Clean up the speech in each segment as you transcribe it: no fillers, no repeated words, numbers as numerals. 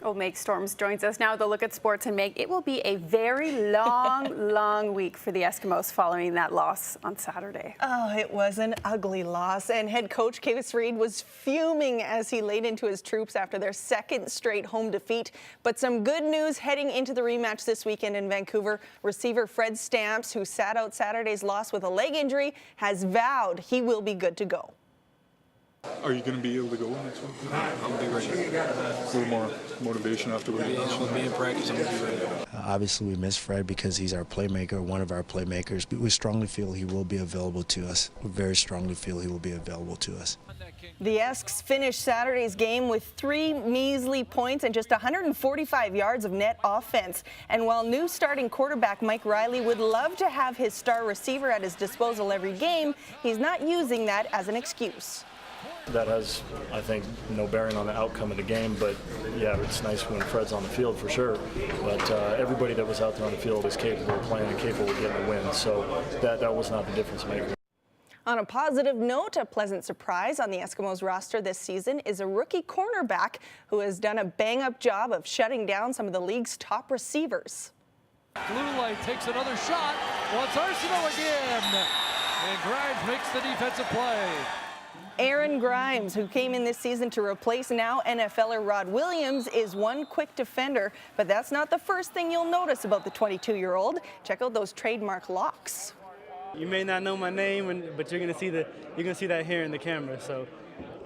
Oh, Meg Storms joins us now with a look at sports. And Meg, it will be a very long, long week for the Eskimos following that loss on Saturday. Oh, it was an ugly loss, and head coach Kavis Reed was fuming as he laid into his troops after their second straight home defeat. But some good news heading into the rematch this weekend in Vancouver. Receiver Fred Stamps, who sat out Saturday's loss with a leg injury, has vowed he will be good to go. Are you going to be able to go next one? I'll be ready. A little more motivation afterwards. Yeah, with me in practice, I'm going to be ready. Obviously, we miss Fred because he's our playmaker, one of our playmakers. But we strongly feel he will be available to us. We very strongly feel he will be available to us. The Esks finished Saturday's game with 3 measly points and just 145 yards of net offense. And while new starting quarterback Mike Riley would love to have his star receiver at his disposal every game, he's not using that as an excuse. That has, I think, no bearing on the outcome of the game, but yeah, it's nice when Fred's on the field for sure. But everybody that was out there on the field is capable of playing and capable of getting a win, so that was not the difference maker. On a positive note, a pleasant surprise on the Eskimos roster this season is a rookie cornerback who has done a bang-up job of shutting down some of the league's top receivers. Blue light takes another shot, wants Arsenal again, and Grimes makes the defensive play. Aaron Grimes, who came in this season to replace now NFLer Rod Williams, is one quick defender, but that's not the first thing you'll notice about the 22-year-old. Check out those trademark locks. You may not know my name, but you're gonna see that hair in the camera. So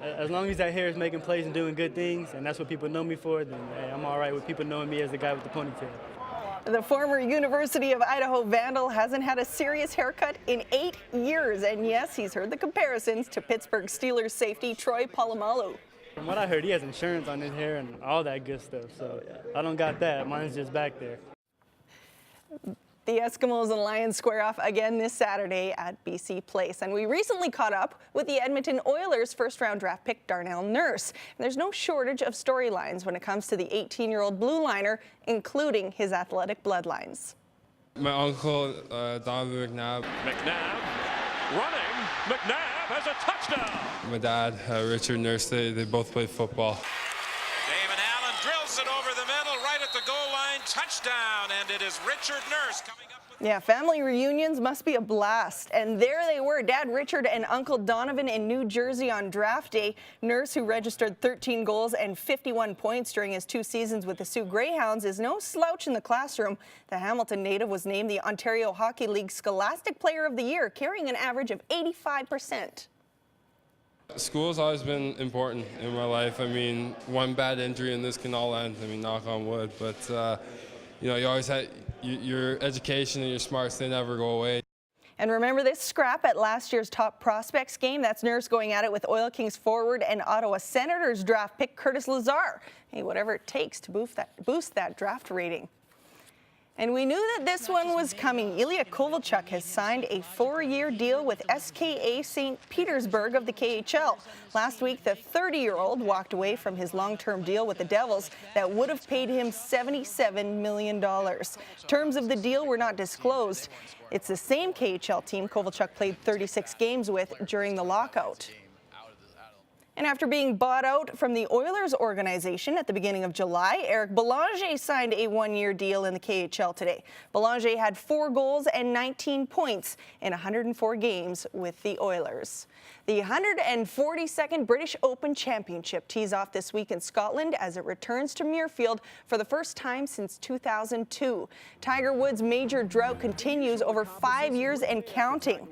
as long as that hair is making plays and doing good things, and that's what people know me for, then hey, I'm all right with people knowing me as the guy with the ponytail. The former University of Idaho Vandal hasn't had a serious haircut in 8 years, and yes, he's heard the comparisons to Pittsburgh Steelers safety Troy Polamalu. From what I heard, he has insurance on his hair and all that good stuff, so I don't got that. Mine's just back there. The Eskimos and Lions square off again this Saturday at BC Place. And we recently caught up with the Edmonton Oilers' first-round draft pick, Darnell Nurse. And there's no shortage of storylines when it comes to the 18-year-old blue liner, including his athletic bloodlines. My uncle, Donovan McNabb. McNabb running. McNabb has a touchdown. My dad, Richard Nurse, they both played football. David Allen drills it over the middle, right at the goal line, touchdown, and it is Richard Nurse coming up with... Yeah, family reunions must be a blast. And there they were, Dad Richard and Uncle Donovan in New Jersey on draft day. Nurse, who registered 13 goals and 51 points during his 2 seasons with the Sioux Greyhounds, is no slouch in the classroom. The Hamilton native was named the Ontario Hockey League Scholastic Player of the Year, carrying an average of 85%. School's always been important in my life. I mean, one bad injury and this can all end. I mean, knock on wood. But, you know, you always have your education and your smarts, they never go away. And remember this scrap at last year's top prospects game? That's Nurse going at it with Oil Kings forward and Ottawa Senators draft pick Curtis Lazar. Hey, whatever it takes to boost that draft rating. And we knew that this one was coming. Ilya Kovalchuk has signed a 4-year deal with SKA St. Petersburg of the KHL. Last week, the 30-year-old walked away from his long-term deal with the Devils that would have paid him $77 million. Terms of the deal were not disclosed. It's the same KHL team Kovalchuk played 36 games with during the lockout. And after being bought out from the Oilers organization at the beginning of July, Eric Belanger signed a 1-year deal in the KHL today. Belanger had 4 goals and 19 points in 104 games with the Oilers. The 142nd British Open Championship tees off this week in Scotland as it returns to Muirfield for the first time since 2002. Tiger Woods' major drought continues over 5 years and counting,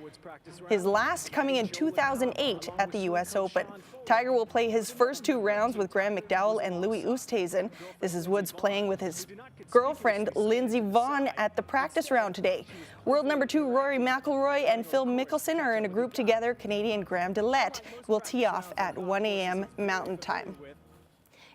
his last coming in 2008 at the U.S. Open. Tiger will play his first 2 rounds with Graham McDowell and Louis Oosthuizen. This is Woods playing with his girlfriend Lindsey Vonn at the practice round today. World number 2 Rory McIlroy and Phil Mickelson are in a group together. Canadian Graham Dillette will tee off at 1 a.m. Mountain Time.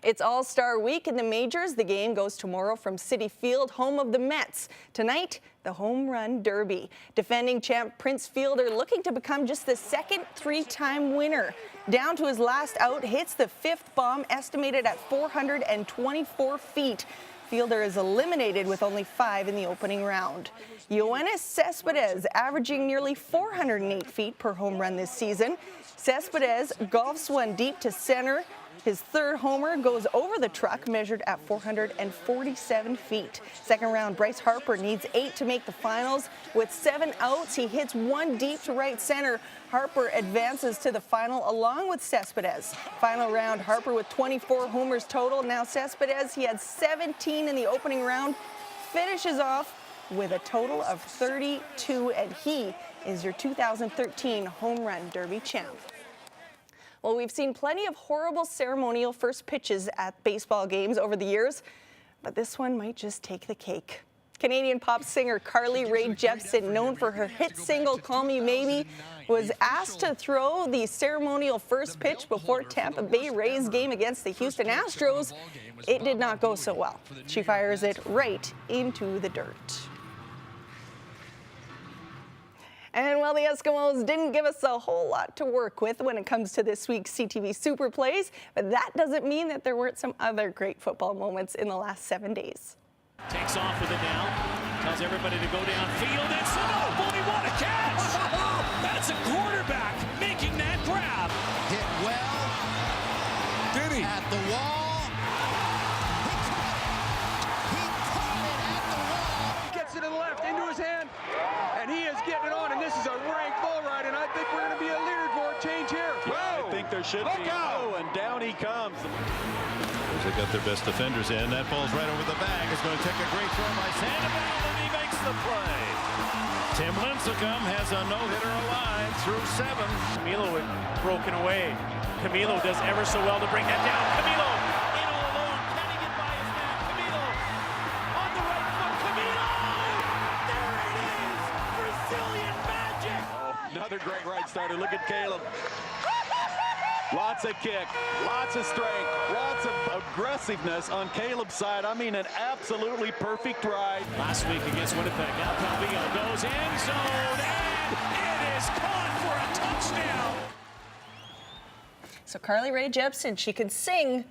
It's All-Star Week in the majors. The game goes tomorrow from Citi Field, home of the Mets. Tonight, the Home Run Derby. Defending champ Prince Fielder looking to become just the second 3-time winner. Down to his last out, hits the 5th bomb, estimated at 424 feet. Fielder is eliminated with only 5 in the opening round. Yoenis Cespedes averaging nearly 408 feet per home run this season. Cespedes golfs one deep to center, His third homer goes over the truck, measured at 447 feet. Second round, Bryce Harper needs 8 to make the finals. With 7 outs, he hits one deep to right center. Harper advances to the final along with Cespedes. Final round, Harper with 24 homers total. Now Cespedes, he had 17 in the opening round, finishes off with a total of 32, and he is your 2013 Home Run Derby champ. Well, we've seen plenty of horrible ceremonial first pitches at baseball games over the years, but this one might just take the cake. Canadian pop singer Carly Rae Jepsen, known for her hit single Call Me Maybe, was asked to throw the ceremonial first pitch before Tampa Bay Rays game against the Houston Astros. It did not go so well. She fires it right into the dirt. And well, the Eskimos didn't give us a whole lot to work with when it comes to this week's CTV Super Plays, but that doesn't mean that there weren't some other great football moments in the last 7 days. Takes off with it now, tells everybody to go downfield, and oh boy, what a catch! That's a quarterback making that grab. Hit well. Did he? At the wall. He caught it at the wall. He gets it to the left, into his hand, and he is getting it on, and this is a rank bull ride, and I think we're going to be a leaderboard change here. I think there should be. Oh, and down he comes. They got their best defenders in. That ball's right over the bag. It's going to take a great throw by Sandoval, and he makes the play. Tim Lincecum has a no-hitter alive through 7. Camilo had broken away. Camilo does ever so well to bring that down. Camilo in all alone. Can he get by his man? Camilo on the right foot. Camilo! There it is! Brazilian magic! Oh, another great right starter. Look at Caleb. Lots of kick, lots of strength, lots of aggressiveness on Caleb's side. I mean, an absolutely perfect ride. Last week against Winnipeg. Now Calvillo goes in zone, and it is caught for a touchdown. So Carly Rae Jepsen, she could sing,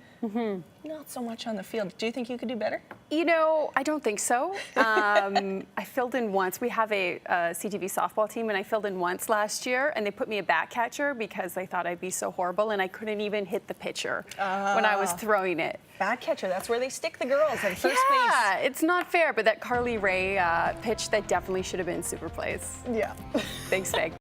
not so much on the field. Do you think you could do better? You know, I don't think so. I filled in once. We have a CTV softball team, and I filled in once last year, and they put me a back catcher because they thought I'd be so horrible, and I couldn't even hit the pitcher when I was throwing it. Back catcher, that's where they stick the girls at first base. Yeah, it's not fair, but that Carly Rae pitch, that definitely should have been Super Plays. Yeah. Thanks, Meg.